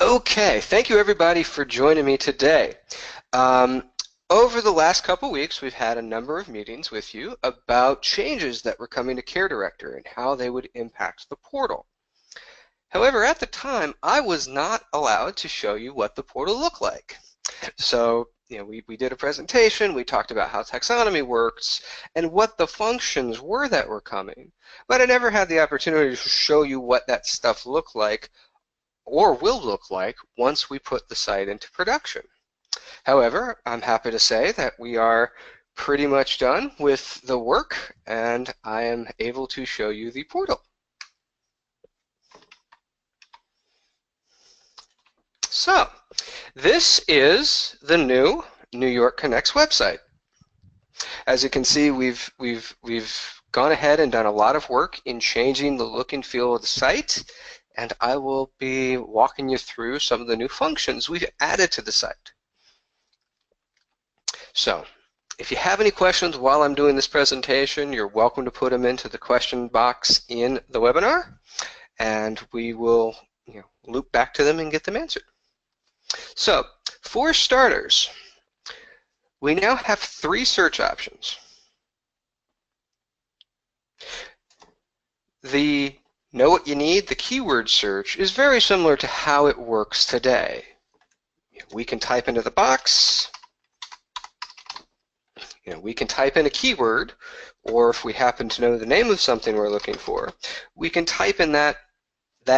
Okay, thank you everybody for joining me today. Over the last couple weeks, we've had a number of meetings with you about changes that were coming to Care Director and how they would impact the portal. However, at the time, I was not allowed to show you what the portal looked like. So, we did a presentation, we talked about how taxonomy works and what the functions were that were coming, but I never had the opportunity to show you what that stuff looked like or will look like once we put the site into production. However, I'm happy to say that we are pretty much done with the work and I am able to show you the portal. So, this is the new New York Connects website. As you can see, we've gone ahead and done a lot of work in changing the look and feel of the site, and I will be walking you through some of the new functions we've added to the site. So, if you have any questions while I'm doing this presentation, you're welcome to put them into the question box in the webinar, and we will loop back to them and get them answered. So, for starters, we now have 3 search options. The know what you need, the keyword search, is very similar to how it works today. We can type into the box, we can type in a keyword, or if we happen to know the name of something we're looking for, we can type in that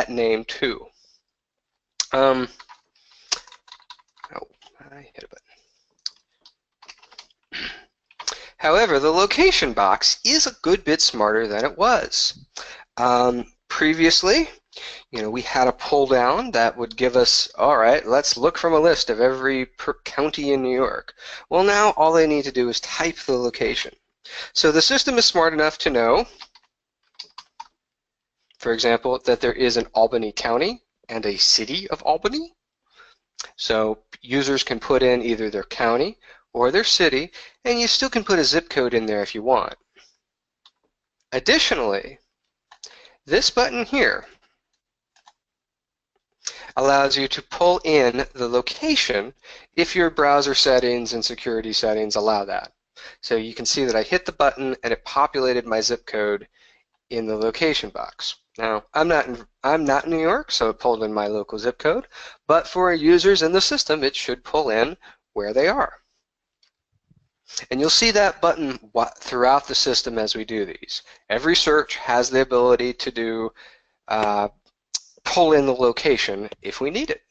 name too. I hit a button. However, the location box is a good bit smarter than it was. Previously, we had a pull down that would give us, all right, let's look from a list of every county in New York. Well, now all they need to do is type the location. So the system is smart enough to know, for example, that there is an Albany County and a city of Albany. So users can put in either their county or their city, and you still can put a zip code in there if you want. Additionally, this button here allows you to pull in the location if your browser settings and security settings allow that. So you can see that I hit the button and it populated my zip code in the location box. Now, I'm not in New York, so it pulled in my local zip code, but for users in the system, it should pull in where they are. And you'll see that button throughout the system as we do these. Every search has the ability to do pull in the location if we need it.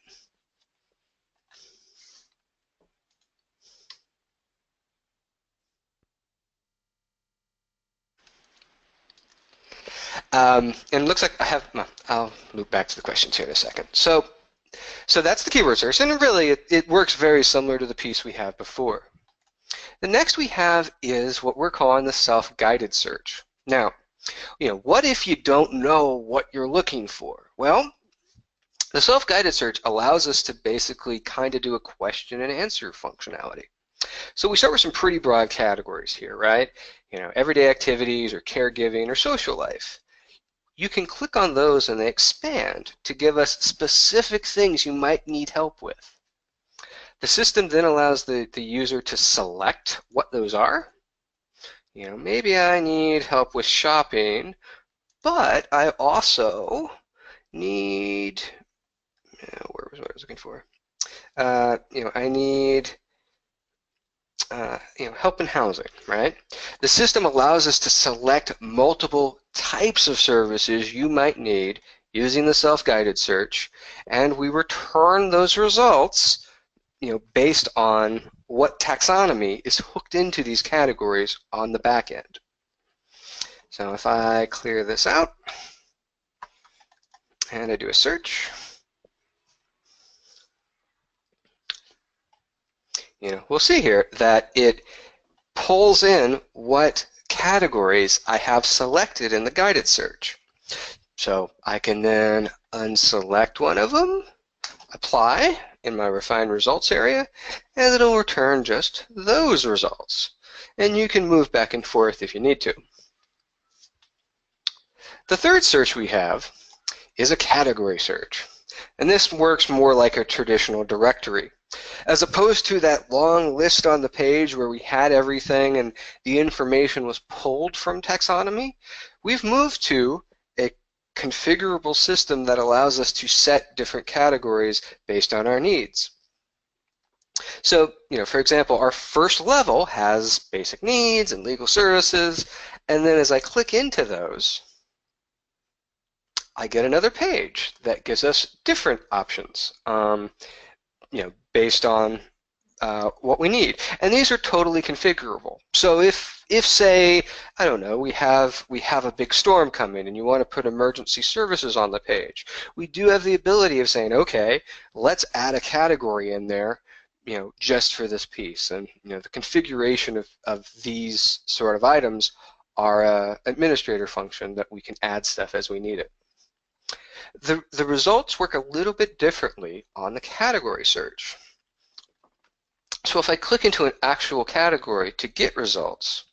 And it looks like I'll loop back to the questions here in a second. So that's the keyword search, and really it works very similar to the piece we had before. The next we have is what we're calling the self-guided search. Now, what if you don't know what you're looking for? Well, the self-guided search allows us to basically kind of do a question and answer functionality. So we start with some pretty broad categories here, right? Everyday activities or caregiving or social life. You can click on those and they expand to give us specific things you might need help with. The system then allows the user to select what those are. Maybe I need help with shopping, but I also need, where was what I was looking for? I need help in housing, right? The system allows us to select multiple types of services you might need using the self-guided search, and we return those results based on what taxonomy is hooked into these categories on the back end. So if I clear this out and I do a search, we'll see here that it pulls in what categories I have selected in the guided search. So I can then unselect one of them, apply in my refined results area, and it'll return just those results. And you can move back and forth if you need to. The third search we have is a category search. And this works more like a traditional directory. As opposed to that long list on the page where we had everything and the information was pulled from taxonomy, we've moved to a configurable system that allows us to set different categories based on our needs. So, for example, our first level has basic needs and legal services, and then as I click into those, I get another page that gives us different options, based on what we need. And these are totally configurable. So if say, I don't know, we have a big storm coming and you want to put emergency services on the page, we do have the ability of saying, okay, let's add a category in there, just for this piece. And the configuration of these sort of items are an administrator function that we can add stuff as we need it. The results work a little bit differently on the category search. So if I click into an actual category to get results,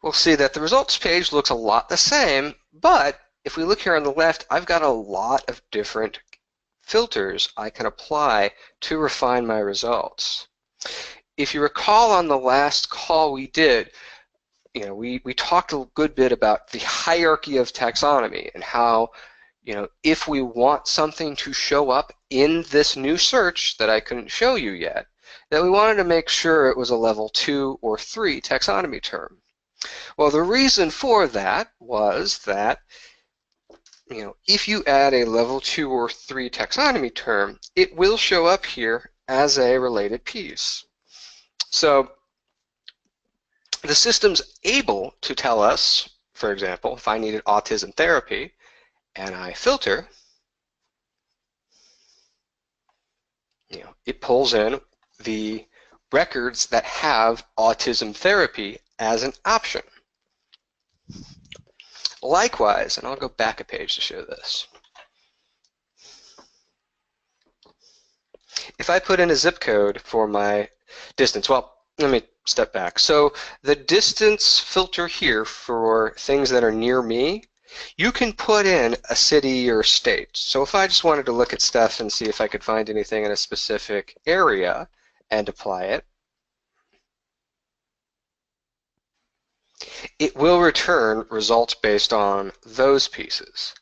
we'll see that the results page looks a lot the same, but if we look here on the left, I've got a lot of different filters I can apply to refine my results. If you recall on the last call we did, we talked a good bit about the hierarchy of taxonomy and how, if we want something to show up in this new search that I couldn't show you yet, that we wanted to make sure it was a level 2 or 3 taxonomy term. Well, the reason for that was that, if you add a level 2 or 3 taxonomy term, it will show up here as a related piece. So the system's able to tell us, for example, if I needed autism therapy and I filter, it pulls in the records that have autism therapy as an option. Likewise, and I'll go back a page to show this. If I put in a zip code for my distance, well, let me step back. So the distance filter here for things that are near me, you can put in a city or state. So if I just wanted to look at stuff and see if I could find anything in a specific area and apply it, it will return results based on those pieces.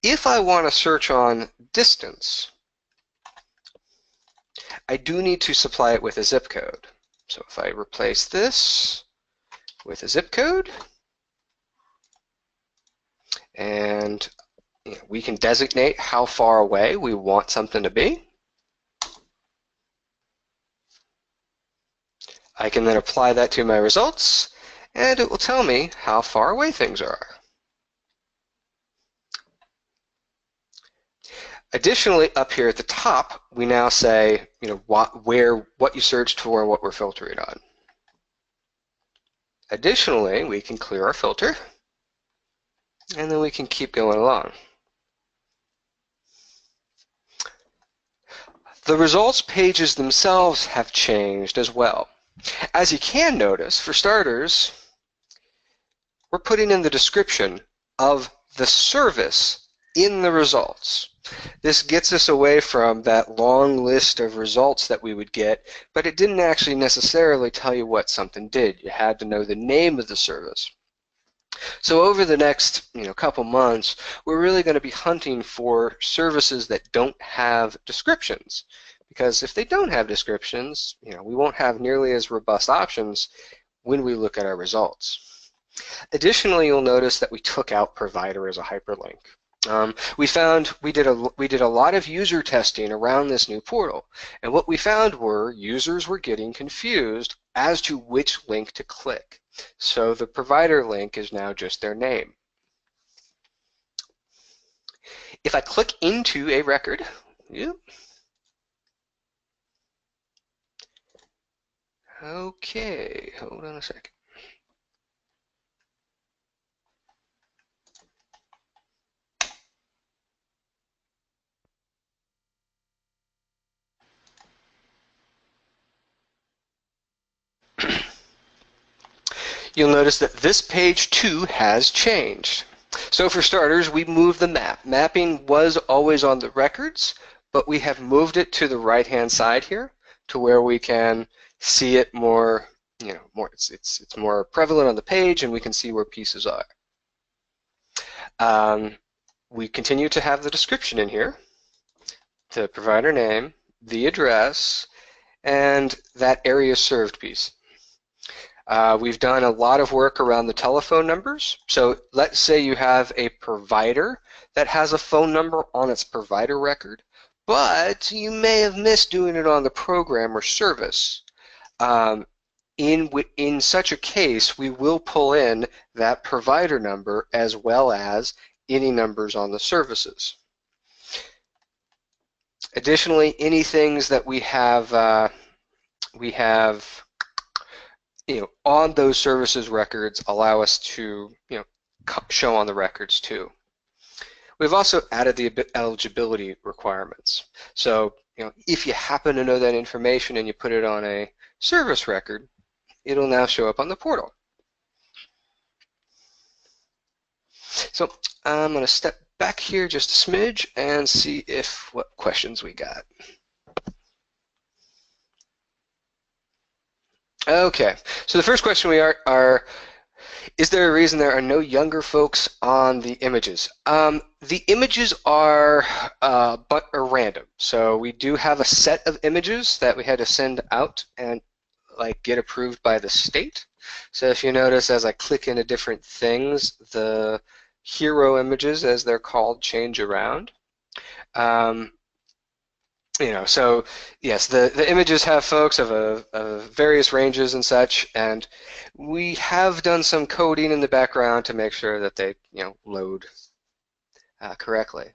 If I want to search on distance, I do need to supply it with a zip code. So if I replace this with a zip code, and we can designate how far away we want something to be. I can then apply that to my results, and it will tell me how far away things are. Additionally, up here at the top, we now say, what you searched for and what we're filtering on. Additionally, we can clear our filter, and then we can keep going along. The results pages themselves have changed as well. As you can notice, for starters, we're putting in the description of the service in the results. This gets us away from that long list of results that we would get, but it didn't actually necessarily tell you what something did. You had to know the name of the service. So over the next couple months, we're really going to be hunting for services that don't have descriptions. Because if they don't have descriptions, we won't have nearly as robust options when we look at our results. Additionally, you'll notice that we took out provider as a hyperlink. We did a lot of user testing around this new portal, and what we found were users were getting confused as to which link to click. So the provider link is now just their name. If I click into a record, okay, hold on a second. You'll notice that this page too has changed. So for starters, we moved the map. Mapping was always on the records, but we have moved it to the right-hand side here to where we can see it more, it's more prevalent on the page and we can see where pieces are. We continue to have the description in here, the provider name, the address, and that area served piece. We've done a lot of work around the telephone numbers. So let's say you have a provider that has a phone number on its provider record, but you may have missed doing it on the program or service. In such a case, we will pull in that provider number as well as any numbers on the services. Additionally, any things that we have on those services records allow us to show on the records too. We've also added the eligibility requirements. So if you happen to know that information and you put it on a service record, it'll now show up on the portal. So I'm going to step back here just a smidge and see what questions we got. Okay, so the first question we are is there a reason there are no younger folks on the images? The images are random. So we do have a set of images that we had to send out and get approved by the state. So if you notice, as I click into different things, the hero images, as they're called, change around. So yes, the images have folks of various ranges and such, and we have done some coding in the background to make sure that they load correctly.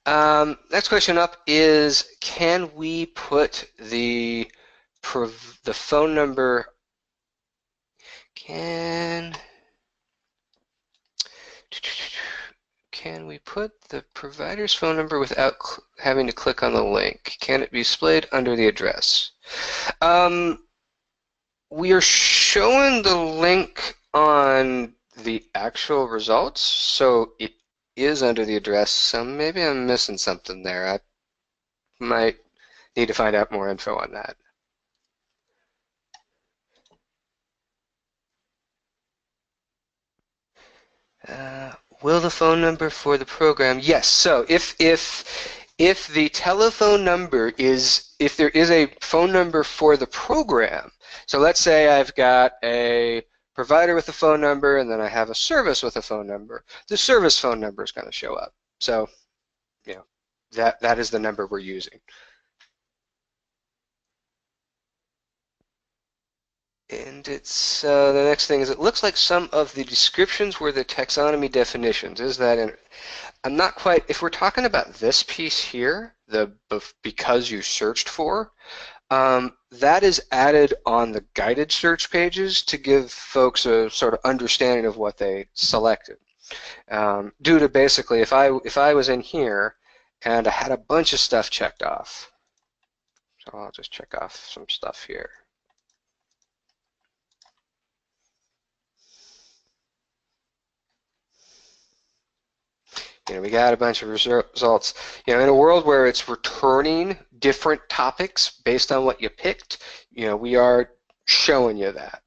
Next question up is, can we put the phone number? Can we put the provider's phone number without having to click on the link? Can it be displayed under the address? We are showing the link on the actual results, so it is under the address, so maybe I'm missing something there. I might need to find out more info on that. Will the phone number for the program? Yes. So if the telephone number if there is a phone number for the program, so let's say I've got a provider with a phone number and then I have a service with a phone number, the service phone number is going to show up. So that is the number we're using. And it's the next thing is, it looks like some of the descriptions were the taxonomy definitions. Is that in? I'm not quite. If we're talking about this piece here, the because you searched for, that is added on the guided search pages to give folks a sort of understanding of what they selected. Due to basically, if I was in here and I had a bunch of stuff checked off, so I'll just check off some stuff here. We got a bunch of results. In a world where it's returning different topics based on what you picked, we are showing you that.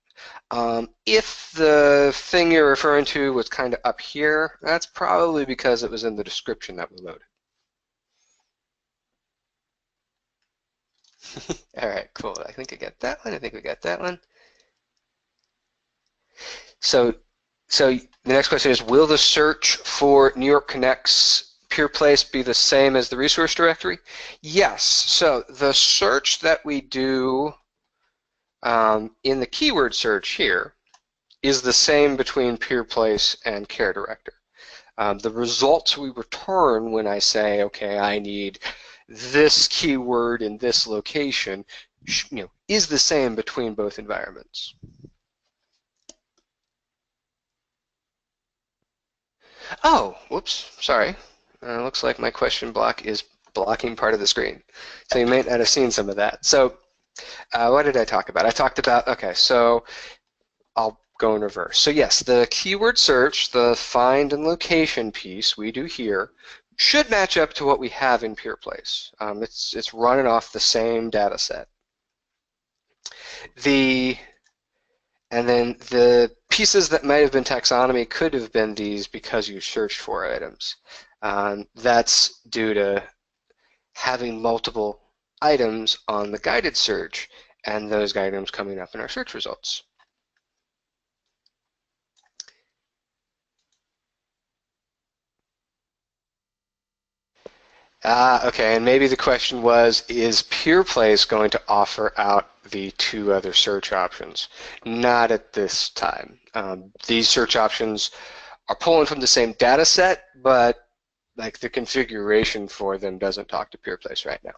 If the thing you're referring to was kind of up here, that's probably because it was in the description that we loaded. All right, cool. I think I got that one. I think we got that one. So the next question is, will the search for New York Connect's Peer Place be the same as the resource directory? Yes. So the search that we do in the keyword search here is the same between Peer Place and Care Director. The results we return when I say, okay, I need this keyword in this location, is the same between both environments. Oh, whoops, sorry. Looks like my question block is blocking part of the screen. So you might not have seen some of that. So What did I talk about? I talked about, okay, so I'll go in reverse. So yes, the keyword search, the find and location piece we do here should match up to what we have in PurePlace. It's running off the same data set. And then the pieces that might have been taxonomy could have been these because you searched for items. That's due to having multiple items on the guided search and those items coming up in our search results. Okay, and maybe the question was, is PurePlace going to offer out the two other search options? Not at this time. These search options are pulling from the same data set, but like the configuration for them doesn't talk to PurePlace right now.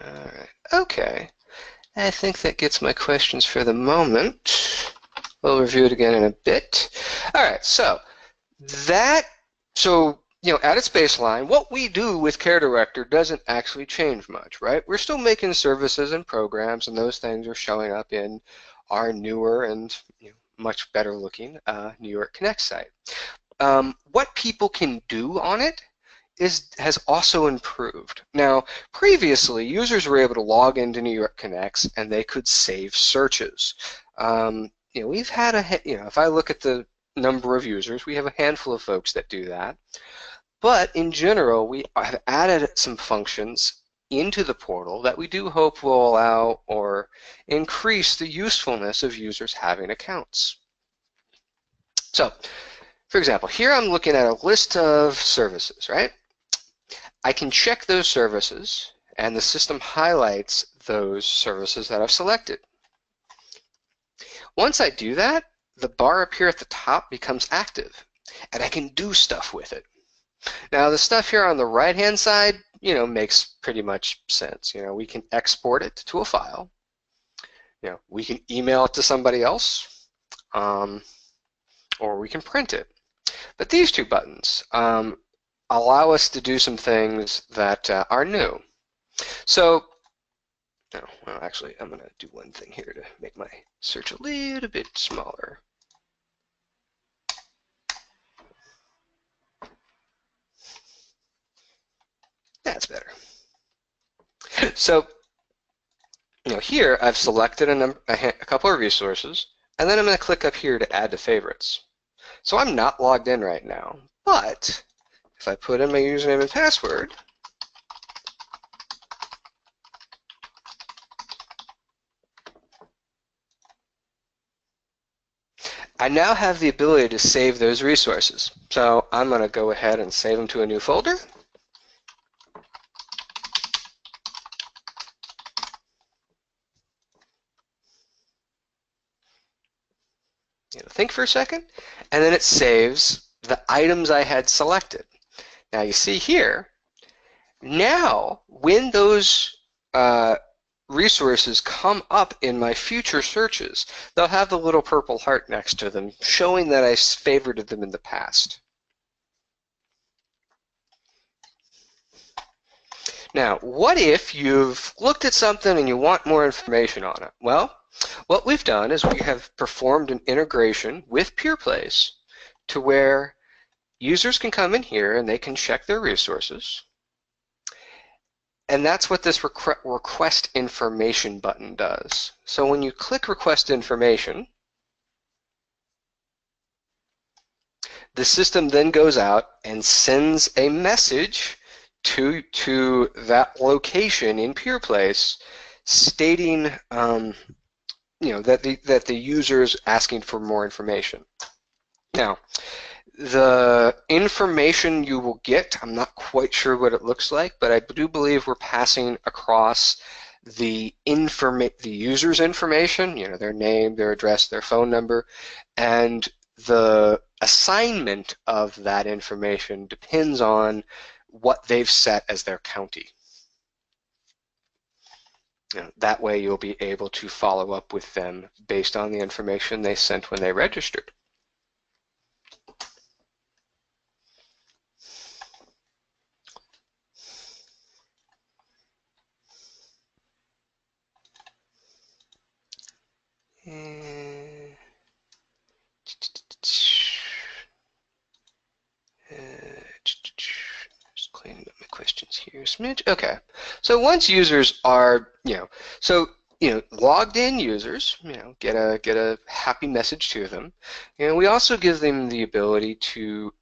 All right, okay. I think that gets my questions for the moment. We'll review it again in a bit. All right, so at its baseline, what we do with Care Director doesn't actually change much, right? We're still making services and programs, and those things are showing up in our newer and much better looking New York Connect site. What people can do on it has also improved. Now, previously, users were able to log into New York Connects and they could save searches. We've had if I look at the number of users, we have a handful of folks that do that. But in general, we have added some functions into the portal that we do hope will allow or increase the usefulness of users having accounts. So, for example, here I'm looking at a list of services, right? I can check those services, and the system highlights those services that I've selected. Once I do that, the bar up here at the top becomes active, and I can do stuff with it. Now, the stuff here on the right-hand side, makes pretty much sense. We can export it to a file. We can email it to somebody else, or we can print it. But these two buttons allow us to do some things that are new. So, well, actually, I'm going to do one thing here to make my search a little bit smaller. That's better. So, here I've selected a couple of resources, and then I'm going to click up here to add to favorites. So I'm not logged in right now, but if I put in my username and password, I now have the ability to save those resources. So I'm going to go ahead and save them to a new folder. Think for a second, and then it saves the items I had selected. Now you see here, now when those resources come up in my future searches, they'll have the little purple heart next to them, showing that I favorited them in the past. Now, what if you've looked at something and you want more information on it? Well, what we've done is we have performed an integration with PurePlace to where users can come in here and they can check their resources. And that's what this request information button does. So when you click request information, the system then goes out and sends a message to that location in PurePlace stating that the user is asking for more information. Now, the information you will get, I'm not quite sure what it looks like, but I do believe we're passing across the user's information, their name, their address, their phone number, and the assignment of that information depends on what they've set as their county. That way you'll be able to follow up with them based on the information they sent when they registered. Just cleaning up my questions here, smidge. Okay, so once users are, logged in users, get a happy message to them. We also give them the ability to,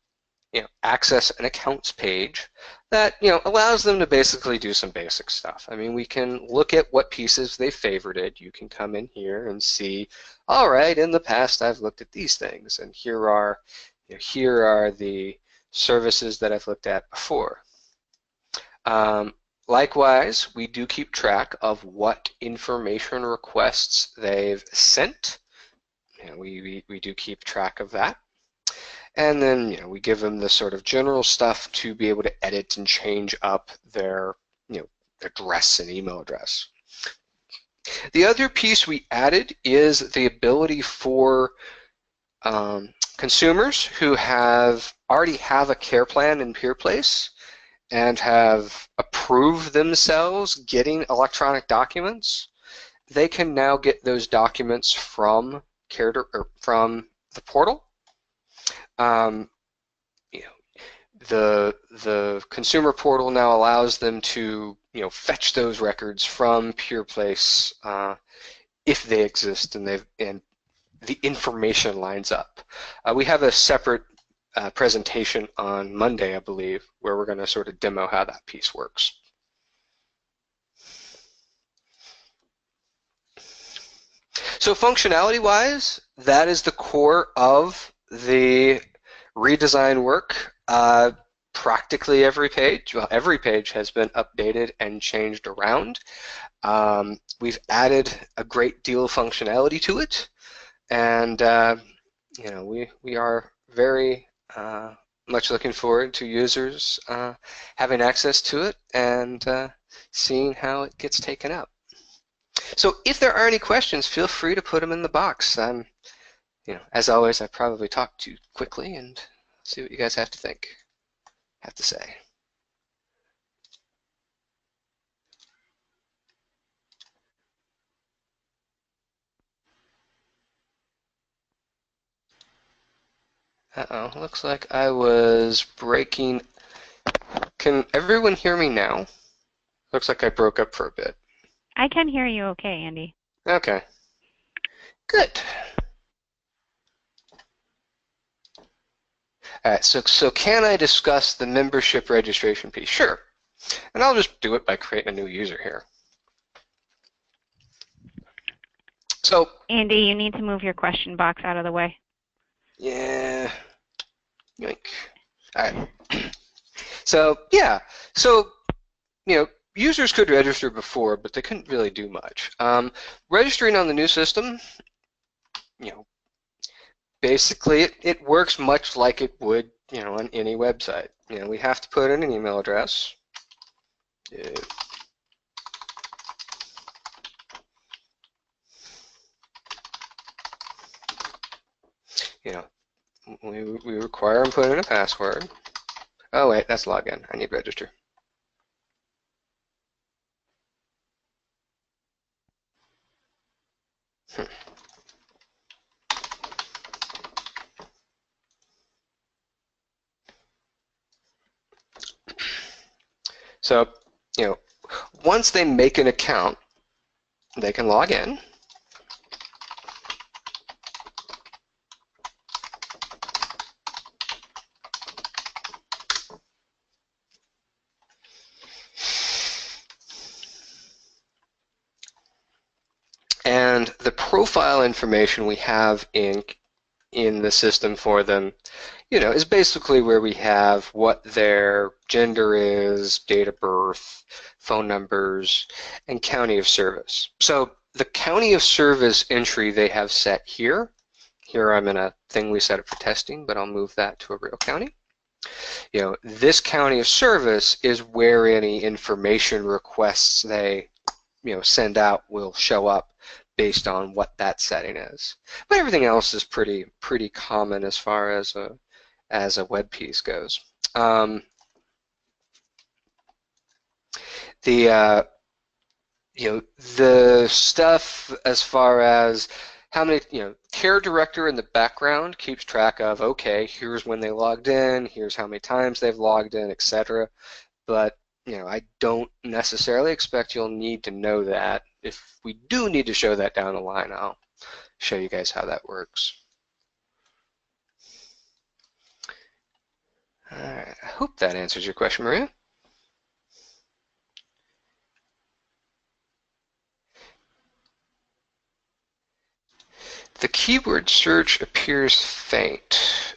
access an accounts page that, allows them to basically do some basic stuff. I mean, we can look at what pieces they favorited. You can come in here and see, all right, in the past I've looked at these things, and here are the services that I've looked at before. Likewise, we do keep track of what information requests they've sent. We do keep track of that. And then, we give them the sort of general stuff to be able to edit and change up their, address and email address. The other piece we added is the ability for consumers who already have a care plan in PeerPlace and have approved themselves getting electronic documents. They can now get those documents from the portal. The consumer portal now allows them to fetch those records from PeerPlace if they exist and the information lines up. We have a separate presentation on Monday, I believe, where we're going to sort of demo how that piece works. So functionality-wise, that is the core of the redesign work. Practically every page has been updated and changed around. We've added a great deal of functionality to it, and we are very much looking forward to users having access to it and seeing how it gets taken up. So if there are any questions, feel free to put them in the box. As always, I probably talk too quickly, and see what you guys have to say. Uh-oh, looks like I was breaking. Can everyone hear me now? Looks like I broke up for a bit. I can hear you okay, Andy. Okay. Good. All right, so can I discuss the membership registration piece? Sure. And I'll just do it by creating a new user here. So Andy, you need to move your question box out of the way. Yeah. Yoink. All right. So yeah. So users could register before, but they couldn't really do much. Registering on the new system, basically it works much like it would, on any website. We have to put in an email address. We require them put in a password. Oh wait, that's login. I need register. So, once they make an account, they can log in. And the profile information we have in the system for them, is basically where we have what their gender is, date of birth, phone numbers, and county of service. So the county of service entry they have set here. Here I'm in a thing we set up for testing, but I'll move that to a real county. This county of service is where any information requests they send out will show up based on what that setting is. But everything else is pretty common as far as a web piece goes. The the stuff as far as how many, care director in the background keeps track of, okay, here's when they logged in, here's how many times they've logged in, etc. But, I don't necessarily expect you'll need to know that. If we do need to show that down the line, I'll show you guys how that works. All right, I hope that answers your question, Maria. The keyword search appears faint.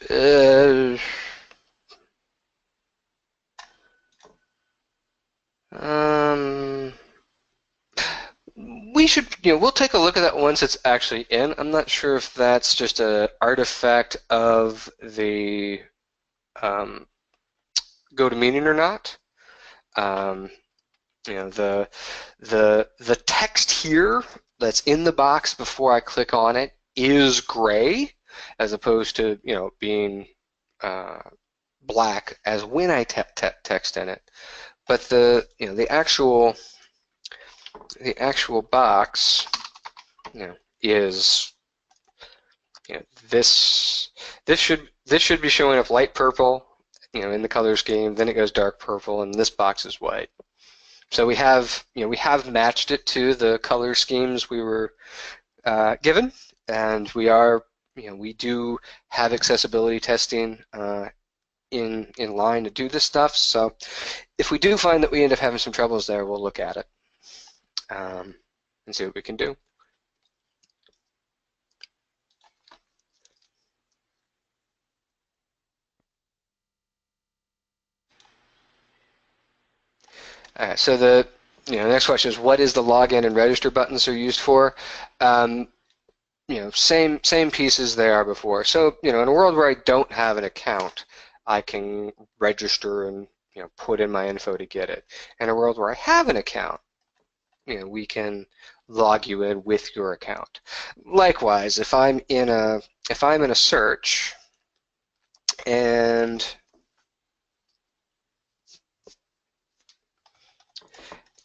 We should, we'll take a look at that once it's actually in. I'm not sure if that's just an artifact of the GoToMeeting or not. The text here that's in the box before I click on it is gray, as opposed to being black as when I text in it. But the actual box is this should be showing up light purple in the color scheme, then it goes dark purple, and this box is white. So we have matched it to the color schemes we were given, and we do have accessibility testing in line to do this stuff. So if we do find that we end up having some troubles there, we'll look at it and see what we can do. All right, so the next question is, what is the login and register buttons are used for? Same pieces they are before. So in a world where I don't have an account, I can register and put in my info to get it. In a world where I have an account, we can log you in with your account. Likewise, if I'm in a search and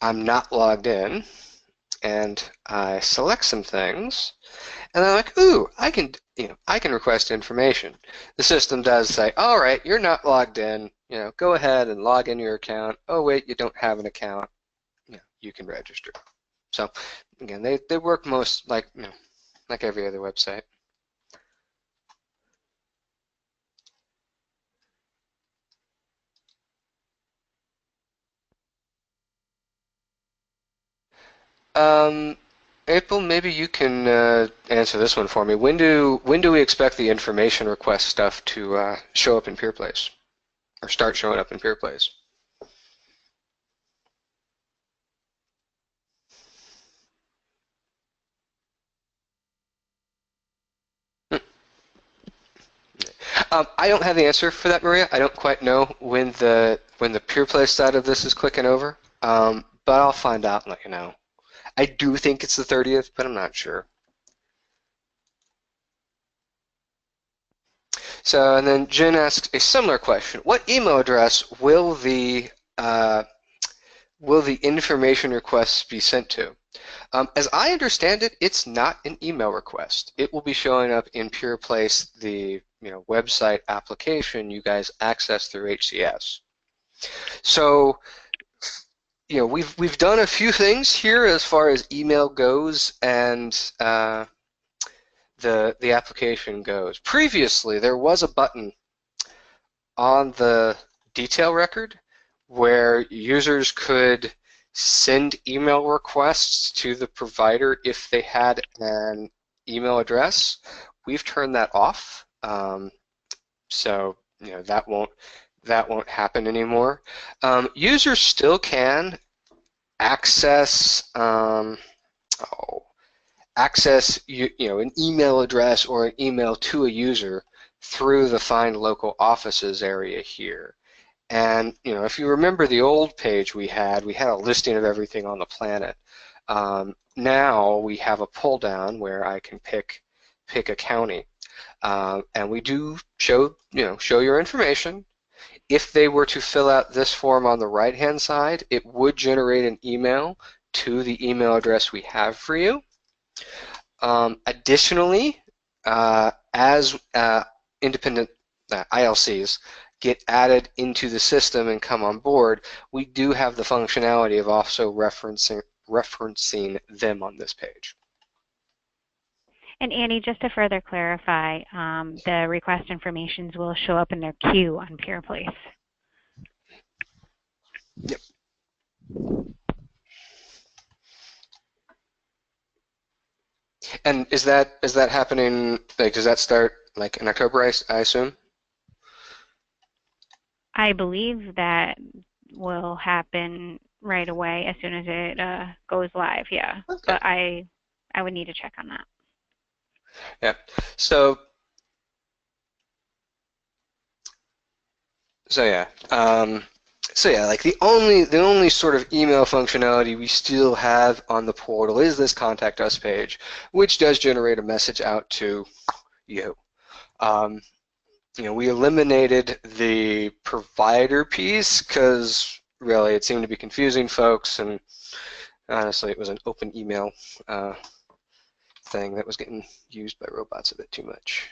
I'm not logged in, and I select some things, and I'm like, ooh, I can request information. The system does say, all right, you're not logged in. Go ahead and log in your account. Oh wait, you don't have an account. You can register. So again, they work most like every other website. April, maybe you can answer this one for me. When do we expect the information request stuff to show up in PeerPlace, or start showing up in PeerPlace? I don't have the answer for that, Maria. I don't quite know when the PeerPlace side of this is clicking over, but I'll find out and let you know. I do think it's the 30th, but I'm not sure. So, and then Jen asks a similar question. What email address will the information requests be sent to? As I understand it, it's not an email request. It will be showing up in PeerPlace, the website application you guys access through HCS. So, we've done a few things here as far as email goes and the application goes. Previously, there was a button on the detail record where users could send email requests to the provider if they had an email address. We've turned that off, so that won't happen anymore. Users still can access an email address or an email to a user through the Find Local Offices area here. And if you remember the old page we had a listing of everything on the planet. Now we have a pull down where I can pick a county, and we do show your information. If they were to fill out this form on the right-hand side, it would generate an email to the email address we have for you. Additionally, as independent ILCs get added into the system and come on board, we do have the functionality of also referencing them on this page. And Andy, just to further clarify, the request informations will show up in their queue on PeerPlace. Yep. And is that happening? Like, does that start like in October? I assume. I believe that will happen right away as soon as it goes live. Yeah, okay. But I would need to check on that. Yeah. So yeah. So yeah, like the only sort of email functionality we still have on the portal is this contact us page, which does generate a message out to you. We eliminated the provider piece because really it seemed to be confusing folks, and honestly it was an open email thing that was getting used by robots a bit too much.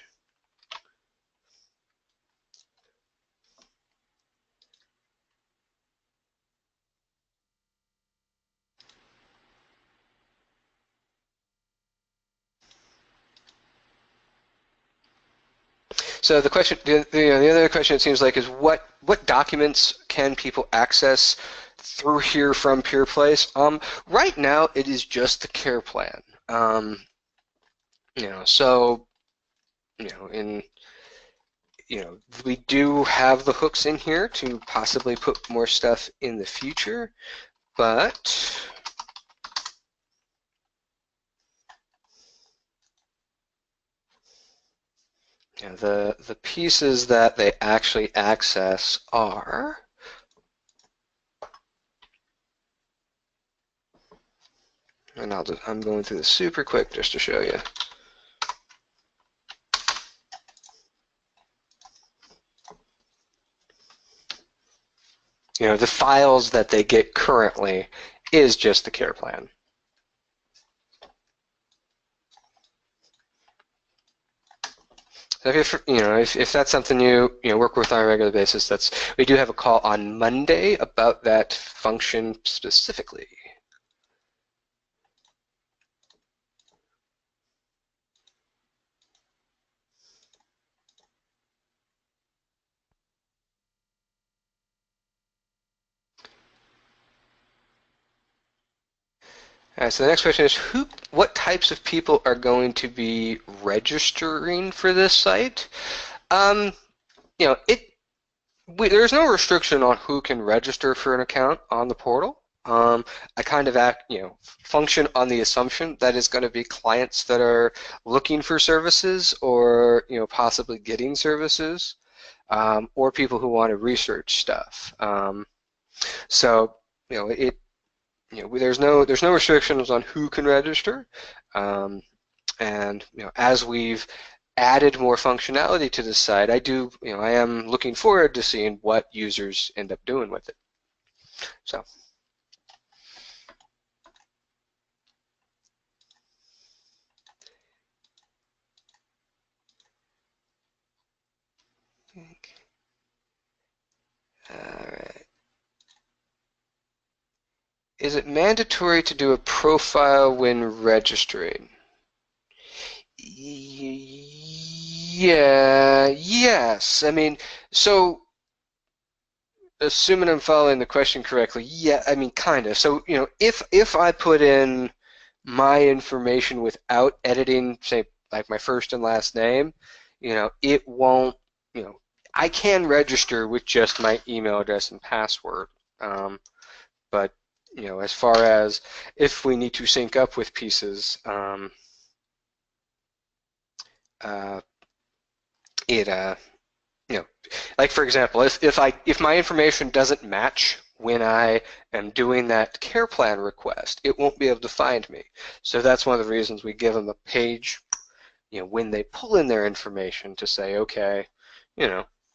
So the question, the other question it seems like is what documents can people access through here from PeerPlace? Right now it is just the care plan. So we do have the hooks in here to possibly put more stuff in the future, but the pieces that they actually access are and I'm going through this super quick just to show you. The files that they get currently is just the care plan. So if that's something you work with on a regular basis, we do have a call on Monday about that function specifically. So the next question is what types of people are going to be registering for this site? There's no restriction on who can register for an account on the portal. I kind of function on the assumption that it's going to be clients that are looking for services or possibly getting services, or people who want to research stuff. So there's no restrictions on who can register, and as we've added more functionality to the site, I am looking forward to seeing what users end up doing with it. So. All right. Is it mandatory to do a profile when registering? Yeah, yes. I mean, so assuming I'm following the question correctly, yeah, I mean, kind of. So, if I put in my information without editing, say, like my first and last name, it won't, I can register with just my email address and password. But, as far as if we need to sync up with pieces, like for example, if my information doesn't match when I am doing that care plan request, it won't be able to find me. So that's one of the reasons we give them a page, when they pull in their information to say, okay,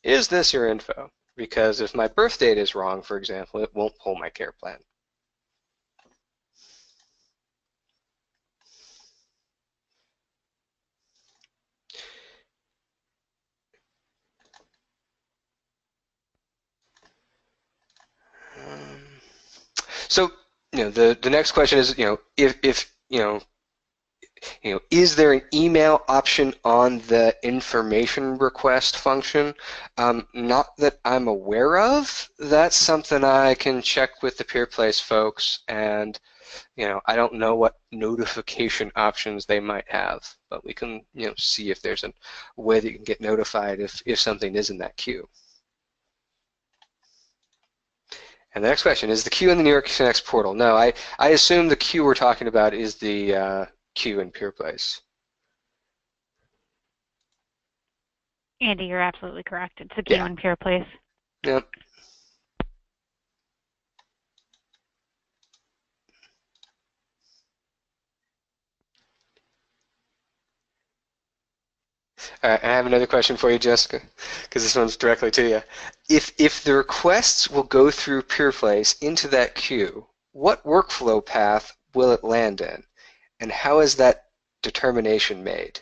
is this your info? Because if my birth date is wrong, for example, it won't pull my care plan. So, the next question is, if is there an email option on the information request function? Not that I'm aware of. That's something I can check with the PeerPlace folks, and I don't know what notification options they might have, but we can see if there's a way that you can get notified if something is in that queue. And the next question, is the queue in the New York Connects portal? No, I assume the queue we're talking about is the queue in PeerPlace. Andy, you're absolutely correct. It's the queue in PeerPlace. Yep. All right, I have another question for you, Jessica, because this one's directly to you. If the requests will go through PeerPlace into that queue, what workflow path will it land in, and how is that determination made?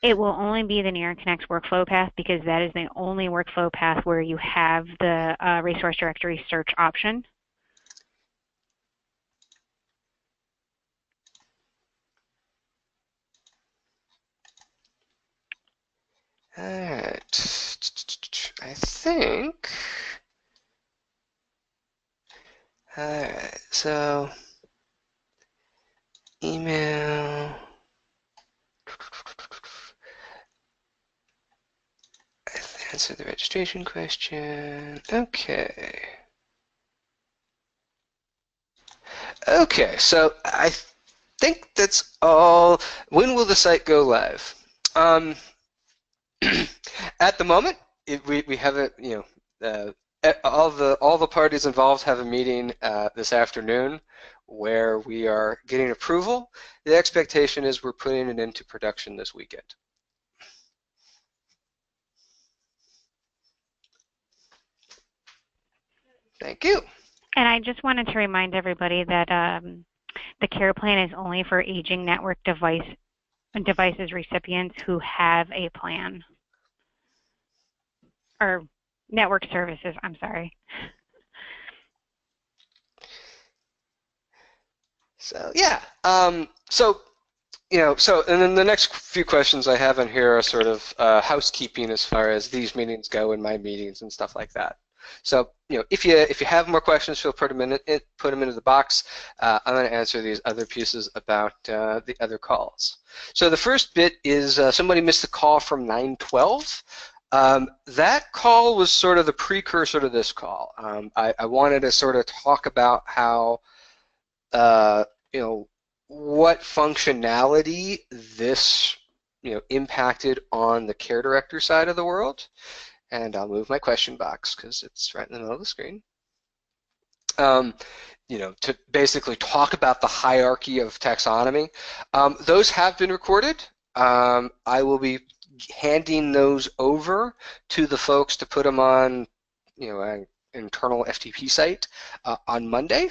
It will only be the New York Connects workflow path because that is the only workflow path where you have the resource directory search option. All right, I think. All right, so email. Answer the registration question. Okay. Okay, so I think that's all. When will the site go live? At the moment, we have it. All the parties involved have a meeting this afternoon where we are getting approval. The expectation is we're putting it into production this weekend. Thank you. And I just wanted to remind everybody that the care plan is only for aging network devices recipients who have a plan. Or network services, I'm sorry. So yeah, and then the next few questions I have in here are sort of housekeeping as far as these meetings go and my meetings and stuff like that. So if you have more questions, feel free to put them into the box. I'm going to answer these other pieces about the other calls. So the first bit is somebody missed a call from 912. That call was sort of the precursor to this call. I wanted to sort of talk about how what functionality this impacted on the care director side of the world. And I'll move my question box because it's right in the middle of the screen. To basically talk about the hierarchy of taxonomy. Those have been recorded. I will be handing those over to the folks to put them on, an internal FTP site on Monday.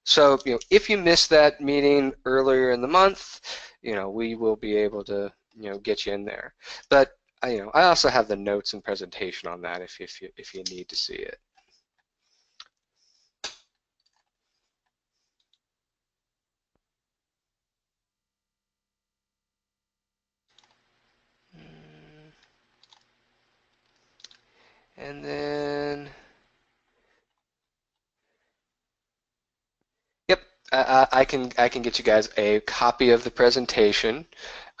So, if you missed that meeting earlier in the month, we will be able to, get you in there. But I also have the notes and presentation on that if you need to see it. And then, yep, I can get you guys a copy of the presentation,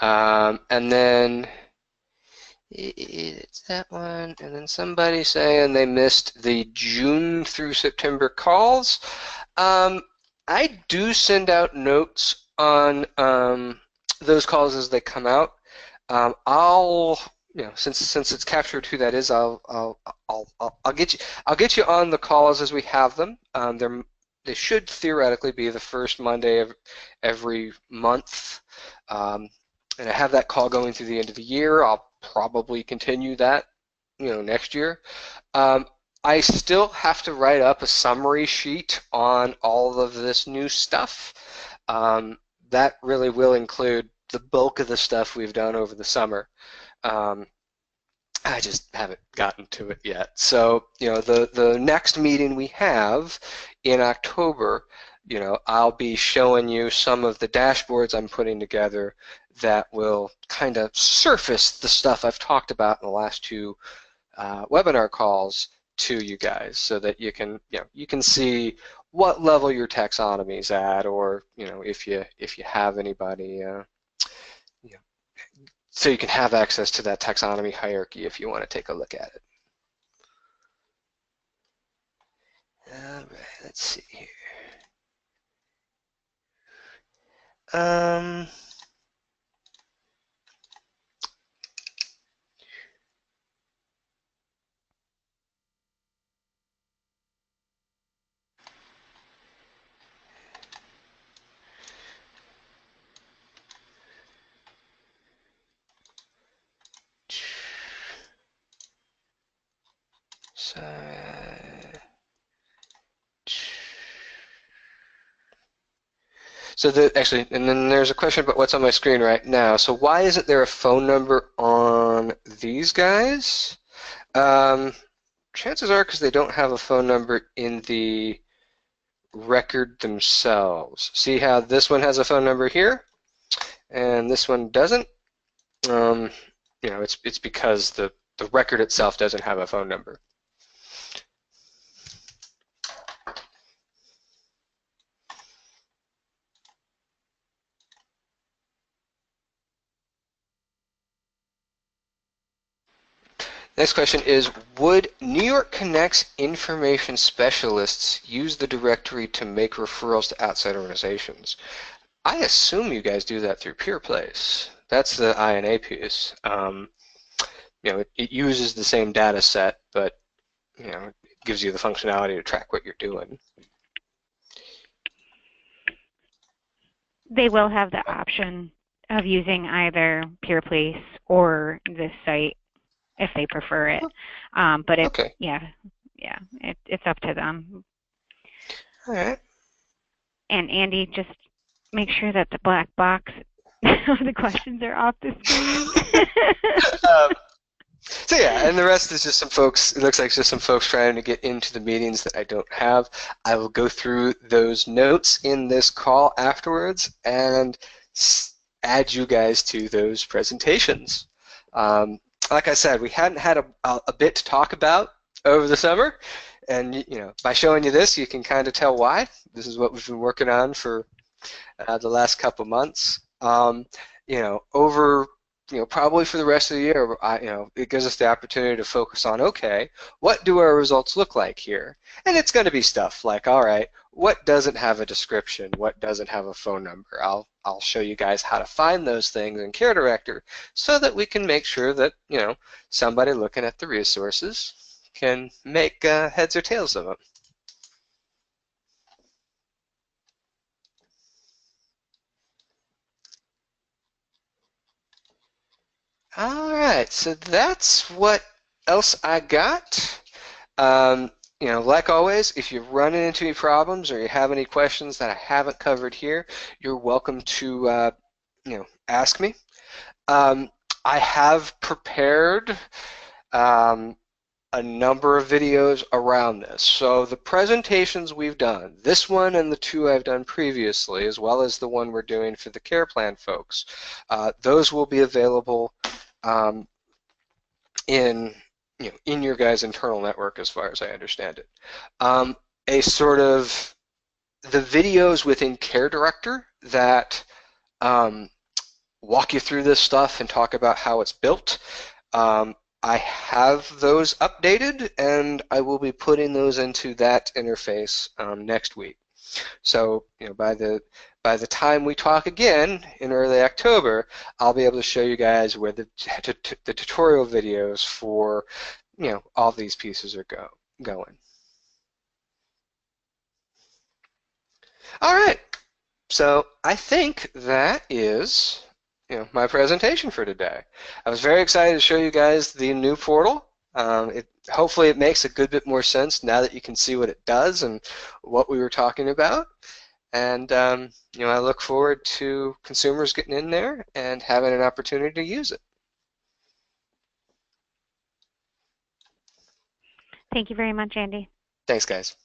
and then it's that one, and then somebody saying they missed the June through September calls. I do send out notes on those calls as they come out. I'll since it's captured who that is, I'll get you on the calls as we have them. They should theoretically be the first Monday of every month, and I have that call going through the end of the year. I'll probably continue that, next year. I still have to write up a summary sheet on all of this new stuff. That really will include the bulk of the stuff we've done over the summer. I just haven't gotten to it yet. So, the next meeting we have in October, I'll be showing you some of the dashboards I'm putting together that will kind of surface the stuff I've talked about in the last two webinar calls to you guys, so that you can see what level your taxonomy is at, or if you have anybody, so you can have access to that taxonomy hierarchy if you want to take a look at it. All right, let's see here. So actually, and then there's a question about what's on my screen right now. So why isn't there a phone number on these guys? Chances are because they don't have a phone number in the record themselves. See how this one has a phone number here, and this one doesn't? It's because the record itself doesn't have a phone number. Next question is, would New York Connect's information specialists use the directory to make referrals to outside organizations? I assume you guys do that through PeerPlace. That's the INA piece. It uses the same data set, but it gives you the functionality to track what you're doing. They will have the option of using either PeerPlace or this site if they prefer it. But okay. It's up to them. All right. And Andy, just make sure that the black box the questions are off the screen. So yeah, and the rest is just some folks, it looks like just some folks trying to get into the meetings that I don't have. I will go through those notes in this call afterwards and add you guys to those presentations. Like I said, we hadn't had a bit to talk about over the summer, and by showing you this, you can kind of tell why. This is what we've been working on for the last couple months. Probably for the rest of the year, it gives us the opportunity to focus on, okay, what do our results look like here? And it's going to be stuff like, all right, what doesn't have a description? What doesn't have a phone number? I'll show you guys how to find those things in Care Director so that we can make sure that, somebody looking at the resources can make heads or tails of them. All right, so that's what else I got. Like always, if you're running into any problems or you have any questions that I haven't covered here, you're welcome to, ask me. I have prepared a number of videos around this. So the presentations we've done, this one and the two I've done previously, as well as the one we're doing for the care plan folks, those will be available in your guys' internal network, as far as I understand it. A sort of the videos within Care Director that walk you through this stuff and talk about how it's built. I have those updated, and I will be putting those into that interface next week. So, by the time we talk again in early October, I'll be able to show you guys where the tutorial videos for, all these pieces are going. All right. So I think that is, my presentation for today. I was very excited to show you guys the new portal. Hopefully it makes a good bit more sense now that you can see what it does and what we were talking about. And I look forward to consumers getting in there and having an opportunity to use it. Thank you very much, Andy. Thanks, guys.